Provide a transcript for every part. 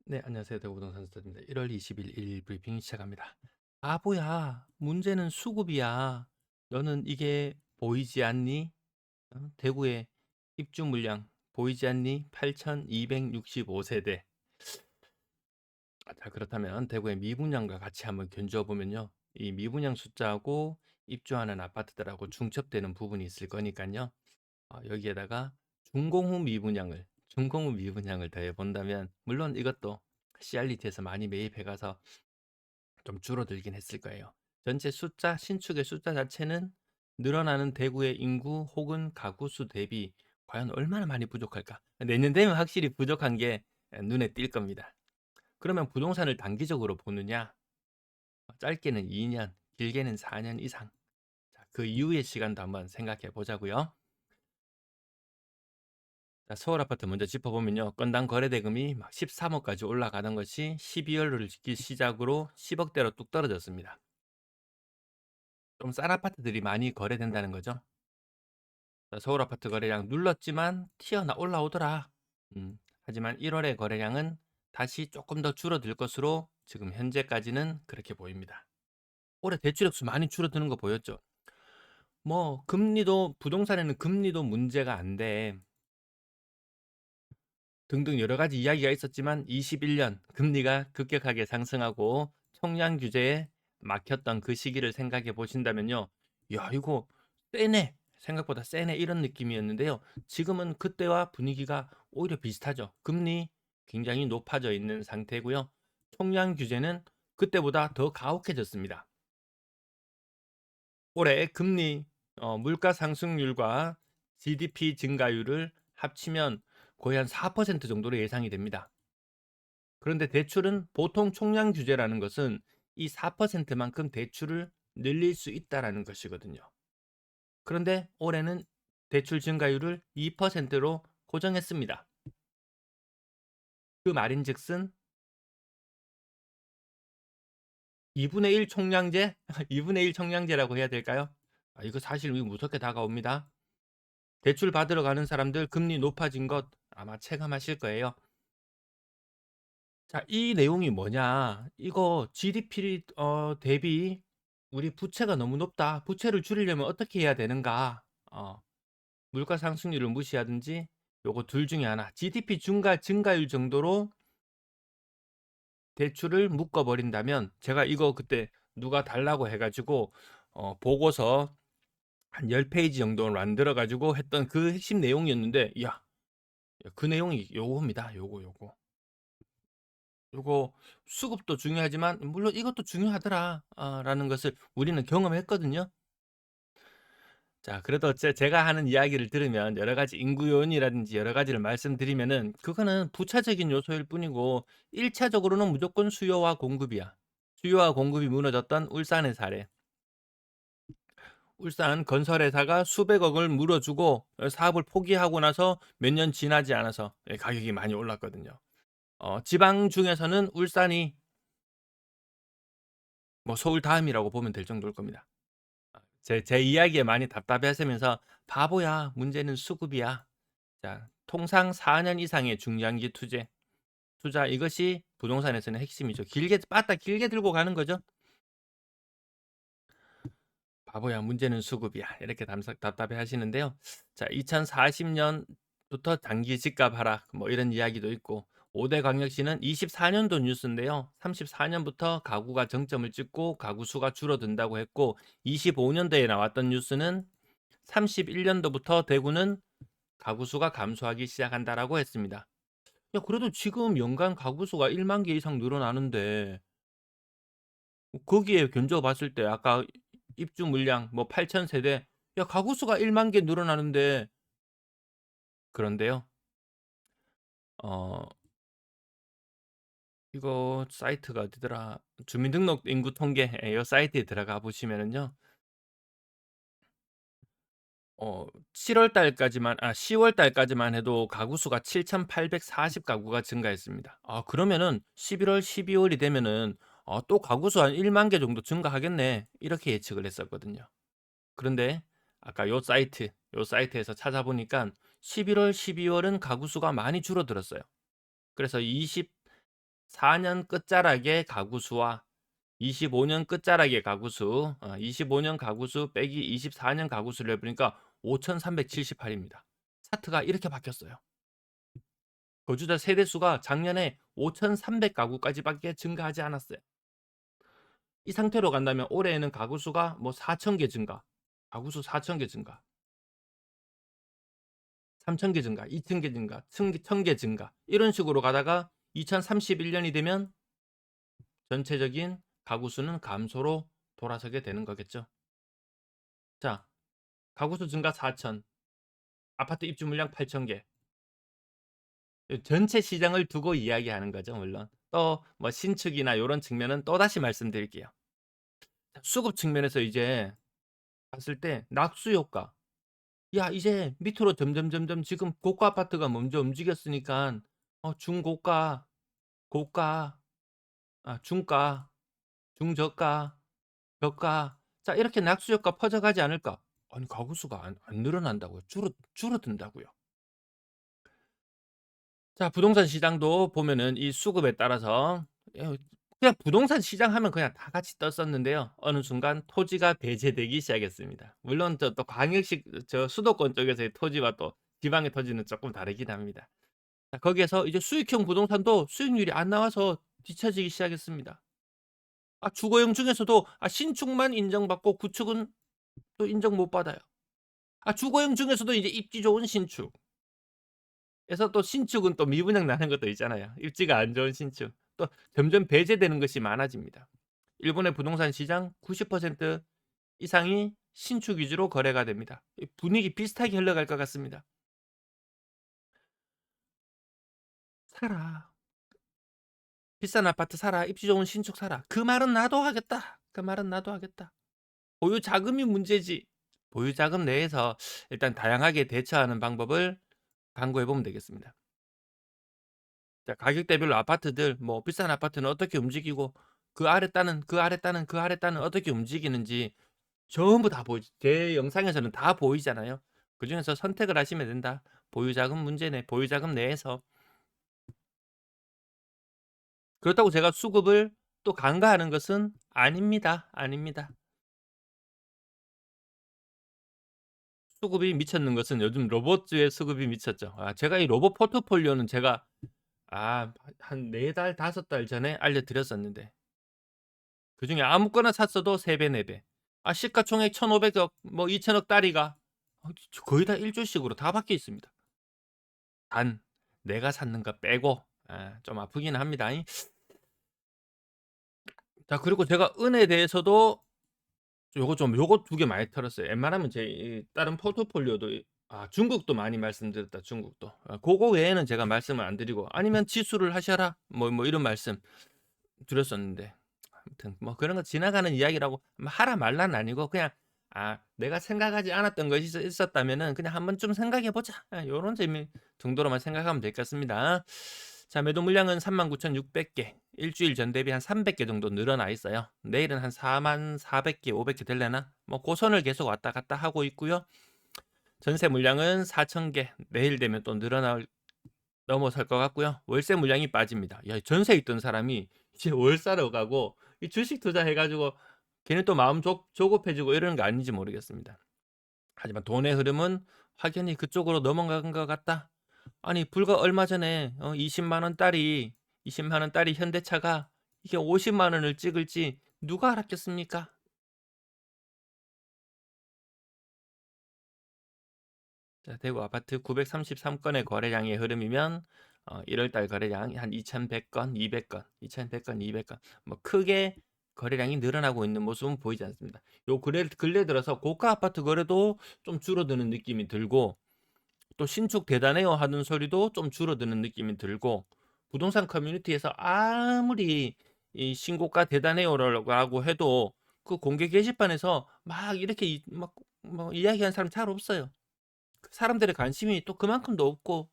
네, 안녕하세요. 대구부동산 스타입니다. 1월 20일 일일 브리핑 시작합니다. 바보야, 문제는 수급이야. 너는 이게 보이지 않니? 대구의 입주 물량 보이지 않니? 8,265세대. 자, 그렇다면 대구의 미분양과 같이 한번 견주어 보면요. 이 미분양 숫자하고 입주하는 아파트들하고 중첩되는 부분이 있을 거니까요. 여기에다가 준공후 미분양을 더해 본다면 물론 이것도 CR리티에서 많이 매입해 가서 좀 줄어들긴 했을 거예요. 전체 숫자, 신축의 숫자 자체는 늘어나는 대구의 인구 혹은 가구 수 대비 과연 얼마나 많이 부족할까? 내년 되면 확실히 부족한 게 눈에 띌 겁니다. 그러면 부동산을 단기적으로 보느냐? 짧게는 2년, 길게는 4년 이상. 자, 그 이후의 시간도 한번 생각해 보자고요. 자, 서울 아파트 먼저 짚어보면요. 건당 거래 대금이 막 13억까지 올라가던 것이 12월을 시작으로 10억대로 뚝 떨어졌습니다. 좀 싼 아파트들이 많이 거래된다는 거죠. 자, 서울 아파트 거래량 눌렀지만 올라오더라. 하지만 1월의 거래량은 다시 조금 더 줄어들 것으로 지금 현재까지는 그렇게 보입니다. 올해 대출 액수 많이 줄어드는 거 보였죠. 뭐 금리도 부동산에는 금리도 문제가 안 돼. 등등 여러 가지 이야기가 있었지만 21년 금리가 급격하게 상승하고 총량 규제에 막혔던 그 시기를 생각해 보신다면요. 야, 이거 세네. 생각보다 세네 이런 느낌이었는데요. 지금은 그때와 분위기가 오히려 비슷하죠. 금리 굉장히 높아져 있는 상태고요. 총량 규제는 그때보다 더 가혹해졌습니다. 올해 금리, 물가 상승률과 GDP 증가율을 합치면 거의 한 4% 정도로 예상이 됩니다. 그런데 대출은 보통 총량 규제라는 것은 이 4%만큼 대출을 늘릴 수 있다라는 것이거든요. 그런데 올해는 대출 증가율을 2%로 고정했습니다. 그 말인즉슨 2분의 1 총량제, 2분의 1 총량제라고 해야 될까요? 이거 사실 무섭게 다가옵니다. 대출 받으러 가는 사람들 금리 높아진 것 아마 체감하실 거예요. 자, 이 내용이 뭐냐? 이거 GDP 대비 우리 부채가 너무 높다. 부채를 줄이려면 어떻게 해야 되는가? 물가 상승률을 무시하든지 요거 둘 중에 하나. GDP 증가율 정도로 대출을 묶어 버린다면 제가 이거 그때 누가 달라고 해 가지고 보고서 한 10페이지 정도를 만들어 가지고 했던 그 핵심 내용이었는데 야, 그 내용이 요겁니다. 요거. 요거 수급도 중요하지만 물론 이것도 중요하더라 라는 것을 우리는 경험했거든요. 자, 그래도 제가 하는 이야기를 들으면 여러 가지 인구 요인이라든지 여러 가지를 말씀드리면은 그거는 부차적인 요소일 뿐이고 1차적으로는 무조건 수요와 공급이야. 수요와 공급이 무너졌던 울산의 사례. 울산 건설회사가 수백억을 물어주고 사업을 포기하고 나서 몇 년 지나지 않아서 가격이 많이 올랐거든요. 지방 중에서는 울산이 뭐 서울 다음이라고 보면 될 정도일 겁니다. 제 이야기에 많이 답답해하시면서 "바보야. 문제는 수급이야." 자, 통상 4년 이상의 중장기 투자 이것이 부동산에서는 핵심이죠. 길게 들고 가는 거죠. "바보야. 문제는 수급이야." 이렇게 답답해하시는데요. 자, 2040 년부터 단기 집값 하락 뭐 이런 이야기도 있고 5대 광역시는 24 년도 뉴스인데요. 34 년부터 가구가 정점을 찍고 가구 수가 줄어든다고 했고 25 년도에 나왔던 뉴스는 31 년도부터 대구는 가구 수가 감소하기 시작한다라고 했습니다. 야, 그래도 지금 연간 가구 수가 1만 개 이상 늘어나는데 거기에 견줘 봤을 때 아까 입주 물량 뭐 8천 세대, 야, 가구 수가 1만 개 늘어나는데 그런데요. 어 이거 사이트가 어디더라? 주민등록 인구 통계 요 사이트에 들어가 보시면은요. 7월 달까지만 10월 달까지만 해도 가구 수가 7,840 가구가 증가했습니다. 그러면은 11 월, 12 월이 되면은 또 가구 수 한 1만 개 정도 증가하겠네. 이렇게 예측을 했었거든요. 그런데 아까 요 사이트에서 찾아보니까 11 월, 12 월은 가구 수가 많이 줄어들었어요. 그래서 4년 끝자락의 가구 수와 25년 끝자락의 가구 수, 25년 가구 수 빼기 24년 가구 수를 해 보니까 5,378 입니다. 차트가 이렇게 바뀌었어요. 거주자 세대 수가 작년에 5,300 가구까지밖에 증가하지 않았어요. 이 상태로 간다면 올해에는 가구 수가 뭐 4,000 개 증가, 가구 수 4,000 개 증가, 3,000 개 증가, 2,000 개 증가, 1,000 개 증가, 이런 식으로 가다가 2031년이 되면 전체적인 가구 수는 감소로 돌아서게 되는 거겠죠. 자, 가구 수 증가 4,000, 아파트 입주 물량 8,000 개. 전체 시장을 두고 이야기하는 거죠, 물론. 또 뭐 신축이나 요런 측면은 또다시 말씀드릴게요. 수급 측면에서 이제 봤을 때 낙수 효과. 야, 이제 밑으로 점점 지금 고가 아파트가 먼저 움직였으니까 중고가, 고가, 중가, 중저가, 저가, 자, 이렇게 낙수 효과 퍼져가지 않을까? 아니, 가구 수가 안 늘어난다고요. 줄어든다고요. 자, 부동산 시장도 보면은 이 수급에 따라서 그냥 부동산 시장 하면 그냥 다 같이 떴었는데요. 어느 순간 토지가 배제되기 시작했습니다. 물론 또 광역시 수도권 쪽에서의 토지와 또 지방의 토지는 조금 다르긴 합니다. 자, 거기에서 이제 수익형 부동산도 수익률이 안 나와서 뒤처지기 시작했습니다. 주거용 중에서도 신축만 인정받고 구축은 또 인정 못 받아요. 주거용 중에서도 이제 입지 좋은 신축. 그래서 또 신축은 또 미분양 나는 것도 있잖아요. 입지가 안 좋은 신축. 또 점점 배제되는 것이 많아집니다. 일본의 부동산 시장 90% 이상이 신축 위주로 거래가 됩니다. 분위기 비슷하게 흘러갈 것 같습니다. 사라. 비싼 아파트 사라. 입지 좋은 신축 사라. 그 말은 나도 하겠다. 그 말은 나도 하겠다. 보유 자금이 문제지. 보유 자금 내에서 일단 다양하게 대처하는 방법을 강구해 보면 되겠습니다. 자, 가격대별로 아파트들 뭐 비싼 아파트는 어떻게 움직이고 그 아래 따는 어떻게 움직이는지 전부 다 보이죠. 제 영상에서는 다 보이잖아요. 그중에서 선택을 하시면 된다. 보유자금 문제네. 보유자금 내에서. 그렇다고 제가 수급을 또 간과하는 것은 아닙니다. 아닙니다. 수급이 미쳤는 것은 요즘 로봇주의 수급이 미쳤죠. 제가 이 로봇 포트폴리오는 제가 한 4달, 5달 전에 알려드렸었는데 그중에 아무거나 샀어도 3배, 4배. 시가총액 1,500억, 뭐 2천억 달이가 거의 다 일주씩으로 다 바뀌어 있습니다. 단 내가 샀는 거 빼고 좀 아프기는 합니다. 자, 그리고 제가 은에 대해서도 요거 두 개 많이 털었어요. 웬만하면 제 다른 포트폴리오도 중국도 많이 말씀드렸다. 중국도. 그거 외에는 제가 말씀을 안 드리고 아니면 지수를 하셔라. 뭐 이런 말씀 드렸었는데 아무튼 뭐 그런 거 지나가는 이야기라고 하라 말라는 아니고 그냥 내가 생각하지 않았던 것이 있었다면은 그냥 한번쯤 생각해 보자. 요런 재미 정도로만 생각하면 될 것 같습니다. 자, 매도 물량은 39,600개. 일주일 전 대비 한 300개 정도 늘어나 있어요. 내일은 한 44,400개, 500개 되려나? 뭐 고선을 계속 왔다 갔다 하고 있고요. 전세 물량은 4,000개. 내일 되면 또 넘어설 것 같고요. 월세 물량이 빠집니다. 야, 전세 있던 사람이 이제 월 사러 가고 이 주식 투자해 가지고 걔는 또 마음 조급해지고 이러는 거 아닌지 모르겠습니다. 하지만 돈의 흐름은 확연히 그쪽으로 넘어간 것 같다. 아니, 불과 얼마 전에 20만 원짜리 현대차가 이게 50만 원을 찍을지 누가 알았겠습니까? 자, 대구 아파트 933건의 거래량의 흐름이면 1월 달 거래량이 한 2,100건, 200건, 2,100건, 200건 뭐 크게 거래량이 늘어나고 있는 모습은 보이지 않습니다. 요 근래 들어서 고가 아파트 거래도 좀 줄어드는 느낌이 들고 또 신축 대단해요 하는 소리도 좀 줄어드는 느낌이 들고 부동산 커뮤니티에서 아무리 이 신고가 대단해요라고 해도 그 공개 게시판에서 막 이렇게 뭐 이야기하는 사람 잘 없어요. 사람들의 관심이 또 그만큼도 없고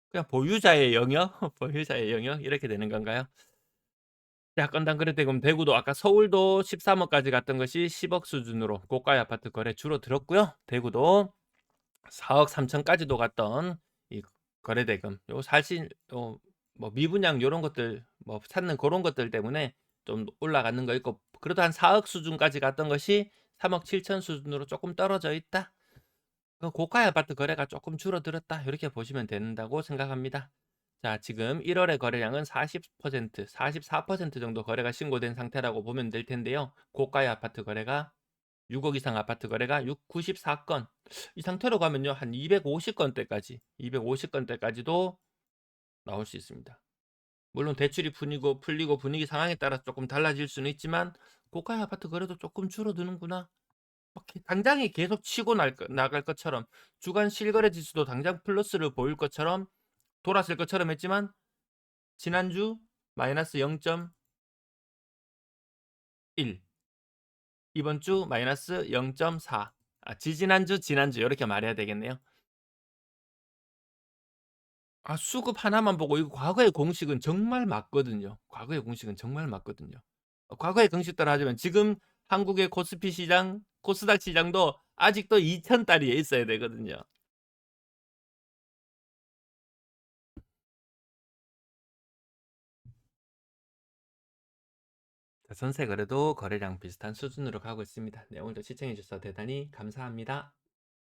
그냥 보유자의 영역, 보유자의 영역 이렇게 되는 건가요? 자, 건당 거래대금 대구도 아까 서울도 13억까지 갔던 것이 10억 수준으로 고가의 아파트 거래 줄어들었고요. 대구도 4억 3천까지도 갔던 이 거래대금 요 사실 뭐 미분양 요런 것들 뭐 찾는 고런 것들 때문에 좀 올라가는 거 있고, 그래도 한 4억 수준까지 갔던 것이 3억 7천 수준으로 쪼끔 떨어져 있다. 그 고가의 아파트 거래가 쪼끔 줄어들었다. 요렇게 보시면 된다고 생각합니다. 자, 지금 1 월의 거래량은 40% 44% 정도 거래가 신고된 상태라고 보면 될 텐데요. 고가의 아파트 거래가 6억 이상 아파트 거래가 94 건. 이 상태로 가면요, 한 250 건대까지, 250 건대까지도 나올 수 있습니다. 물론 대출이 풀리고 분위기 상황에 따라 쪼끔 달라질 수는 있지만 '고가의 아파트 거래도 쪼끔 줄어드는구나.' 막 당장에 계속 치고 나갈 것처럼, 주간 실거래 지수도 당장 플러스를 보일 것처럼 돌았을 것처럼 했지만 지난주 마이너스 0.1, 이번 주 마이너스 0.4, 지지난주, 지난주 요렇게 말해야 되겠네요. 수급 하나만 보고 이거 과거의 공식은 정말 맞거든요. 과거의 공식은 정말 맞거든요. 과거의 공식대로 하자면 지금 한국의 코스피 시장, 코스닥 시장도 아직도 2,000 다리에 있어야 되거든요. 전세 거래도 거래량 비슷한 수준으로 가고 있습니다. 네, 오늘도 시청해 주셔서 대단히 감사합니다.